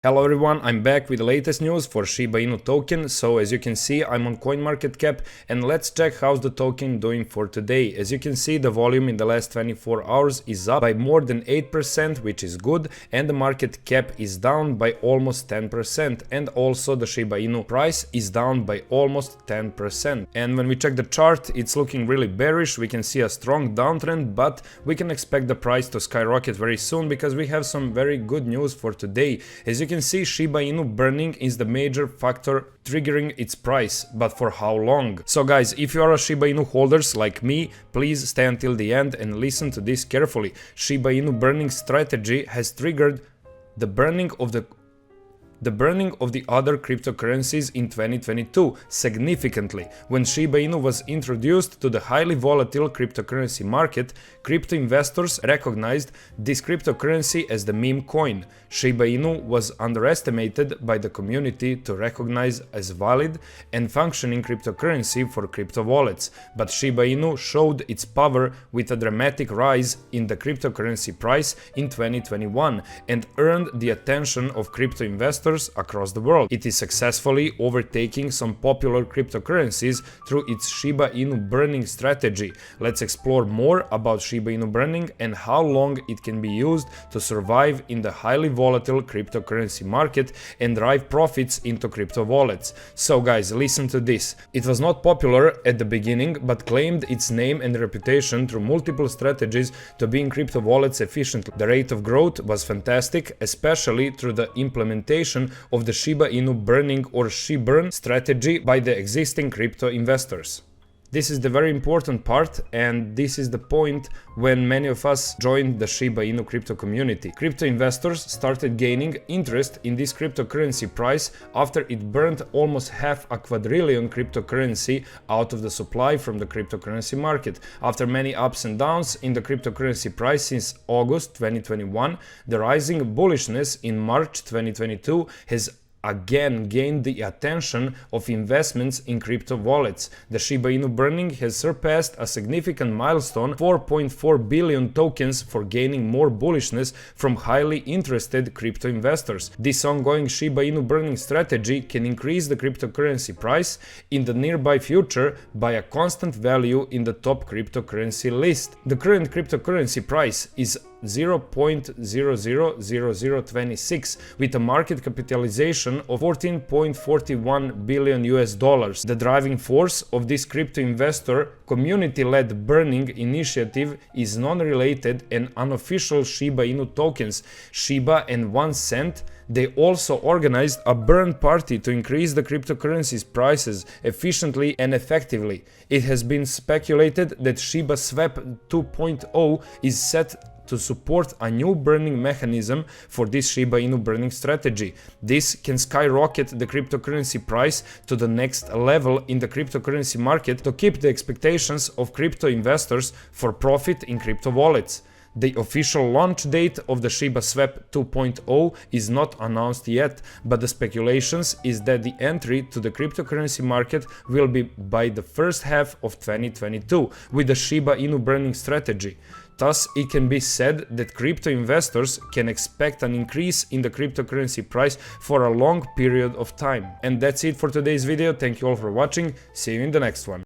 Hello everyone, I'm back with the latest news for Shiba Inu token. So as you can see, I'm on CoinMarketCap and let's check how's the token doing for today. As you can see, the volume in the last 24 hours is up by more than 8%, which is good, and the market cap is down by almost 10%, and also the Shiba Inu price is down by almost 10%. And when we check the chart, it's looking really bearish. We can see a strong downtrend, but we can expect the price to skyrocket very soon because we have some very good news for today. As you can see, Shiba Inu burning is the major factor triggering its price, but for how long? So guys, if you are a Shiba Inu holders like me, please stay until the end and listen to this carefully. Shiba Inu burning strategy has triggered the burning of the other cryptocurrencies in 2022 significantly. When Shiba Inu was introduced to the highly volatile cryptocurrency market, crypto investors recognized this cryptocurrency as the meme coin. Shiba Inu was underestimated by the community to recognize as valid and functioning cryptocurrency for crypto wallets, but Shiba Inu showed its power with a dramatic rise in the cryptocurrency price in 2021 and earned the attention of crypto investors across the world. It is successfully overtaking some popular cryptocurrencies through its Shiba Inu burning strategy. Let's explore more about Shiba Inu burning and how long it can be used to survive in the highly volatile cryptocurrency market and drive profits into crypto wallets. So guys, listen to this. It was not popular at the beginning, but claimed its name and reputation through multiple strategies to be in crypto wallets efficiently. The rate of growth was fantastic, especially through the implementation of the Shiba Inu burning or SHIBurn strategy by the existing crypto investors. This is the very important part, and this is the point when many of us joined the Shiba Inu crypto community. Crypto investors started gaining interest in this cryptocurrency price after it burned almost half a quadrillion cryptocurrency out of the supply from the cryptocurrency market. After many ups and downs in the cryptocurrency price since August 2021, the rising bullishness in March 2022 has again gained the attention of investments in crypto wallets. The Shiba Inu burning has surpassed a significant milestone, 4.4 billion tokens, for gaining more bullishness from highly interested crypto investors. This ongoing Shiba Inu burning strategy can increase the cryptocurrency price in the nearby future by a constant value in the top cryptocurrency list. The current cryptocurrency price is 0.000026 with a market capitalization of 14.41 billion US dollars. The driving force of this crypto investor community-led burning initiative is non-related and unofficial Shiba Inu tokens, Shiba and 1 cent. They also organized a burn party to increase the cryptocurrency's prices efficiently and effectively. It has been speculated that shibaswap 2.0 is set to support a new burning mechanism for this Shiba Inu burning strategy. This can skyrocket the cryptocurrency price to the next level in the cryptocurrency market to keep the expectations of crypto investors for profit in crypto wallets. The official launch date of the shibaswap 2.0 is not announced yet, but the speculations is that the entry to the cryptocurrency market will be by the first half of 2022 with the Shiba Inu burning strategy. Thus, it can be said that crypto investors can expect an increase in the cryptocurrency price for a long period of time. And that's it for today's video. Thank you all for watching. See you in the next one.